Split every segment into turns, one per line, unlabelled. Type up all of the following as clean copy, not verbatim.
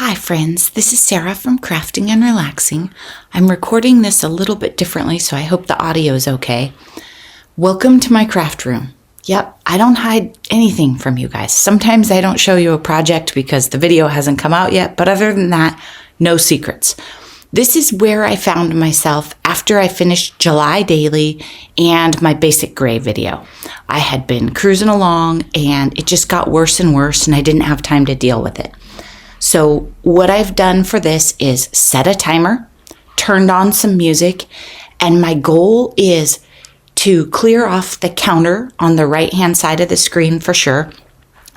Hi friends, this is Sarah from Crafting and Relaxing. I'm recording this a little bit differently, so I hope the audio is okay. Welcome to my craft room. Yep, I don't hide anything from you guys. Sometimes I don't show you a project because the video hasn't come out yet, but other than that, no secrets. This is where I found myself after I finished July Daily and my basic gray video. I had been cruising along and it just got worse and worse and I didn't have time to deal with it. So what I've done for this is set a timer, turned on some music, and my goal is to clear off the counter on the right-hand side of the screen for sure.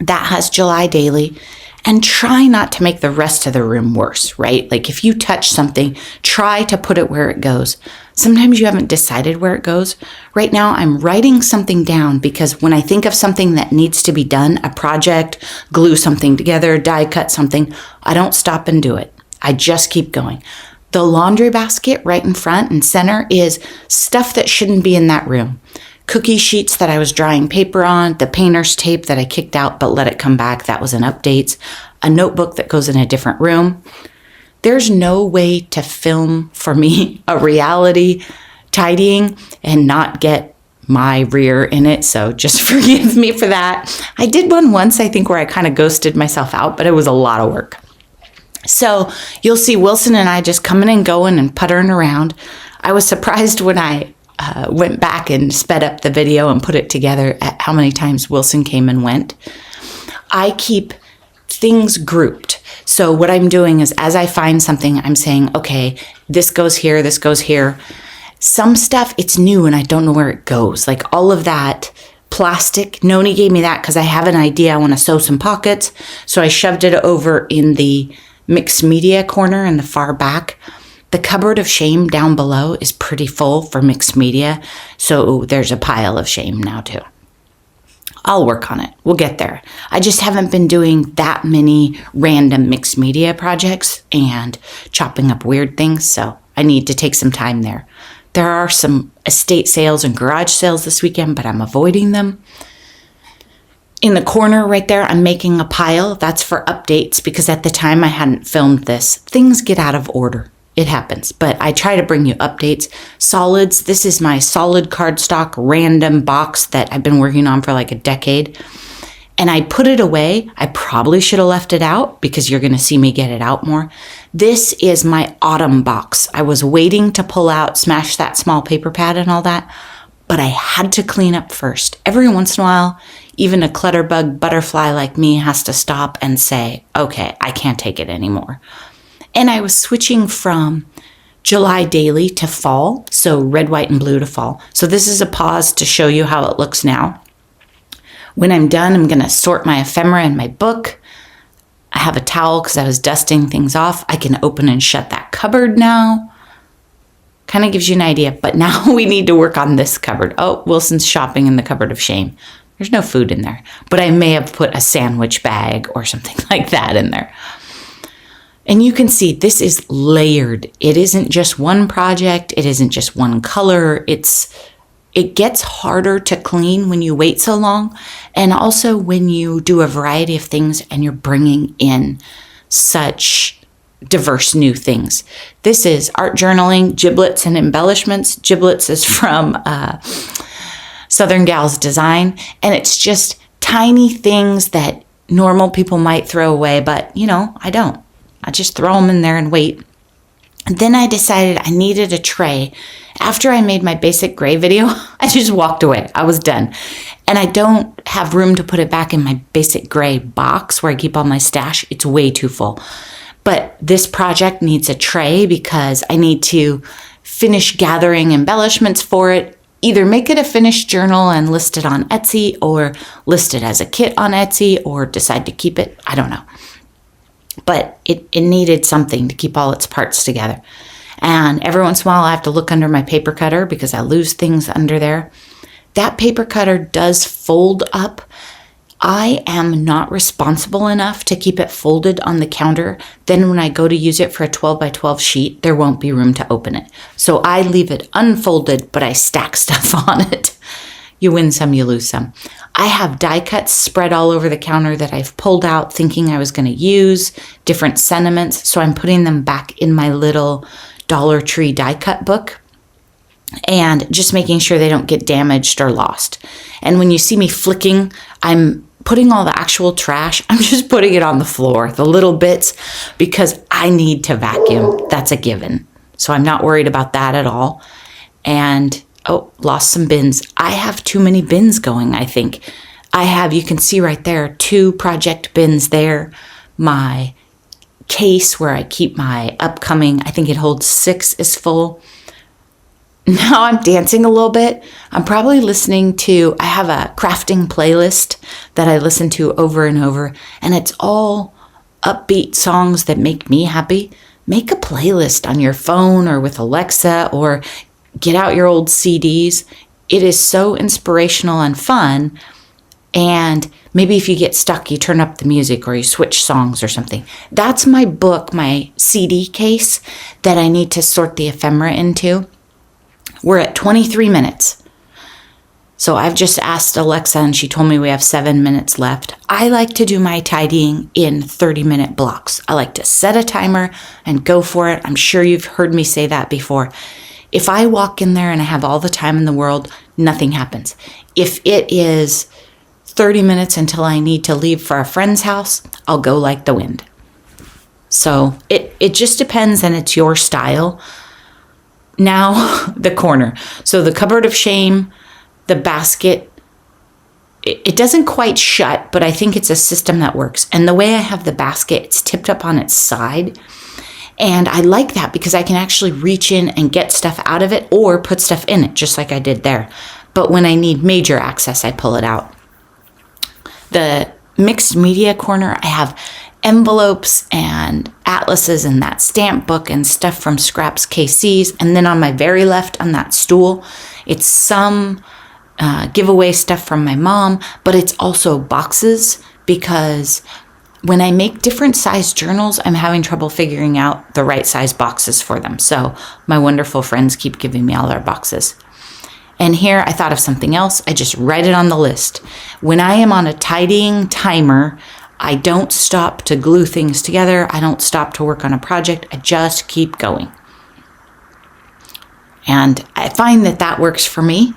That has July Daily, and try not to make the rest of the room worse, right? Like if you touch something, try to put it where it goes. Sometimes you haven't decided where it goes. Right now, I'm writing something down because when I think of something that needs to be done, a project, glue something together, die cut something, I don't stop and do it. I just keep going. The laundry basket right in front and center is stuff that shouldn't be in that room. Cookie sheets that I was drying paper on, the painter's tape that I kicked out but let it come back, that was in updates, a notebook that goes in a different room. There's no way to film for me a reality tidying and not get my rear in it, so just forgive me for that. I did one once, I think, where I kind of ghosted myself out, but it was a lot of work. So you'll see Wilson and I just coming and going and puttering around. I was surprised when I went back and sped up the video and put it together at how many times Wilson came and went. I keep things grouped. So what I'm doing is as I find something, I'm saying, okay, this goes here, this goes here. Some stuff, it's new and I don't know where it goes. Like all of that plastic, Noni gave me that because I have an idea. I want to sew some pockets. So I shoved it over in the mixed media corner in the far back. The cupboard of shame down below is pretty full for mixed media. So there's a pile of shame now too. I'll work on it. We'll get there. I just haven't been doing that many random mixed media projects and chopping up weird things, so I need to take some time there. There are some estate sales and garage sales this weekend, but I'm avoiding them. In the corner right there, I'm making a pile. That's for updates because at the time I hadn't filmed this. Things get out of order. It happens, but I try to bring you updates. Solids, this is my solid cardstock random box that I've been working on for like a decade. And I put it away. I probably should have left it out because you're gonna see me get it out more. This is my autumn box. I was waiting to pull out, smash that small paper pad and all that, but I had to clean up first. Every once in a while, even a clutterbug butterfly like me has to stop and say, okay, I can't take it anymore. And I was switching from July Daily to fall, so red, white, and blue to fall. So this is a pause to show you how it looks now. When I'm done, I'm going to sort my ephemera in my book. I have a towel because I was dusting things off. I can open and shut that cupboard now. Kind of gives you an idea, but now we need to work on this cupboard. Oh, Wilson's shopping in the cupboard of shame. There's no food in there, but I may have put a sandwich bag or something like that in there. And you can see this is layered. It isn't just one project. It isn't just one color. It gets harder to clean when you wait so long. And also when you do a variety of things and you're bringing in such diverse new things. This is art journaling, giblets and embellishments. Giblets is from Southern Gals Design. And it's just tiny things that normal people might throw away, but I don't. I just throw them in there and wait. And then I decided I needed a tray. After I made my basic gray video, I just walked away. I was done. And I don't have room to put it back in my basic gray box where I keep all my stash. It's way too full. But this project needs a tray because I need to finish gathering embellishments for it. Either make it a finished journal and list it on Etsy or list it as a kit on Etsy or decide to keep it. I don't know. But it needed something to keep all its parts together. And every once in a while, I have to look under my paper cutter because I lose things under there. That paper cutter does fold up. I am not responsible enough to keep it folded on the counter. Then when I go to use it for a 12 by 12 sheet, there won't be room to open it. So I leave it unfolded, but I stack stuff on it You win some, you lose some. I have die cuts spread all over the counter that I've pulled out thinking I was going to use, different sentiments. So I'm putting them back in my little Dollar Tree die cut book and just making sure they don't get damaged or lost. And when you see me flicking, I'm putting all the actual trash. I'm just putting it on the floor, the little bits, because I need to vacuum. That's a given. So I'm not worried about that at all. And lost some bins. I have too many bins going, I think. You can see right there, 2 project bins there. My case where I keep my upcoming, I think it holds 6, is full. Now I'm dancing a little bit. I'm probably I have a crafting playlist that I listen to over and over, and it's all upbeat songs that make me happy. Make a playlist on your phone or with Alexa, or get out your old CDs. It is so inspirational and fun. And maybe if you get stuck, you turn up the music or you switch songs or something. That's my book, my CD case that I need to sort the ephemera into. We're at 23 minutes. So I've just asked Alexa and she told me we have 7 minutes left. I like to do my tidying in 30-minute blocks. I like to set a timer and go for it. I'm sure you've heard me say that before. If I walk in there and I have all the time in the world, nothing happens. If it is 30 minutes until I need to leave for a friend's house, I'll go like the wind. So it just depends, and it's your style. Now, the corner. So the cupboard of shame, the basket, it doesn't quite shut, but I think it's a system that works. And the way I have the basket, it's tipped up on its side. And I like that because I can actually reach in and get stuff out of it or put stuff in it, just like I did there. But when I need major access, I pull it out. The mixed media corner, I have envelopes and atlases and that stamp book and stuff from Scraps KC's. And then on my very left on that stool, it's some giveaway stuff from my mom, but it's also boxes, because when I make different size journals, I'm having trouble figuring out the right size boxes for them. So my wonderful friends keep giving me all their boxes. And here I thought of something else. I just write it on the list. When I am on a tidying timer, I don't stop to glue things together. I don't stop to work on a project. I just keep going. And I find that works for me.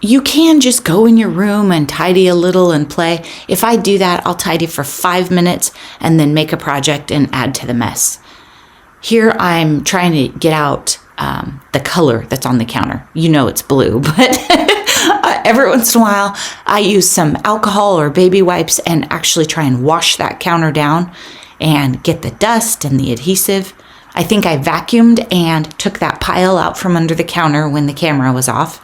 You can just go in your room and tidy a little and play. If I do that, I'll tidy for 5 minutes and then make a project and add to the mess. Here I'm trying to get out the color that's on the counter. You know it's blue, but every once in a while I use some alcohol or baby wipes and actually try and wash that counter down and get the dust and the adhesive. I think I vacuumed and took that pile out from under the counter when the camera was off.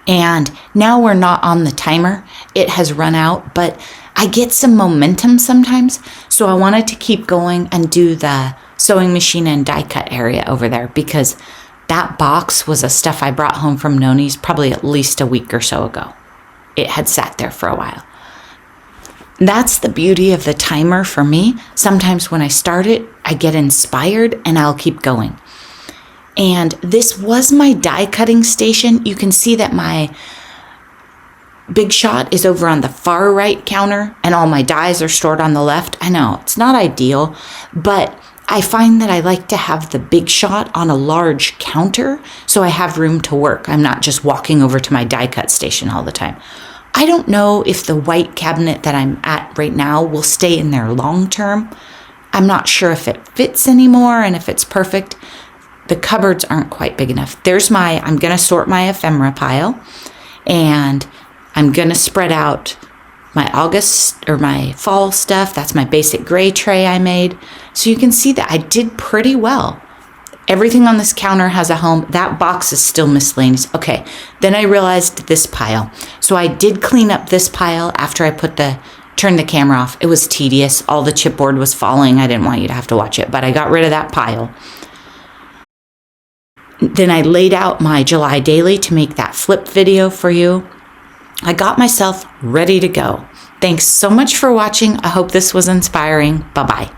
And now we're not on the timer. It has run out, but I get some momentum sometimes. So I wanted to keep going and do the sewing machine and die cut area over there, because that box was a stuff I brought home from Noni's probably at least a week or so ago. It had sat there for a while. That's the beauty of the timer for me. Sometimes when I start it, I get inspired and I'll keep going. And this was my die cutting station. You can see that my Big Shot is over on the far right counter and all my dies are stored on the left. I know it's not ideal, but I find that I like to have the Big Shot on a large counter so I have room to work. I'm not just walking over to my die cut station all the time. I don't know if the white cabinet that I'm at right now will stay in there long term. I'm not sure if it fits anymore and if it's perfect. The cupboards aren't quite big enough. I'm going to sort my ephemera pile, and I'm going to spread out my August or my fall stuff. That's my basic gray tray I made. So you can see that I did pretty well. Everything on this counter has a home. That box is still miscellaneous. Okay, then I realized this pile. So I did clean up this pile after I turned the camera off. It was tedious. All the chipboard was falling. I didn't want you to have to watch it, but I got rid of that pile. Then I laid out my July daily to make that flip video for you. I got myself ready to go. Thanks so much for watching. I hope this was inspiring. Bye-bye.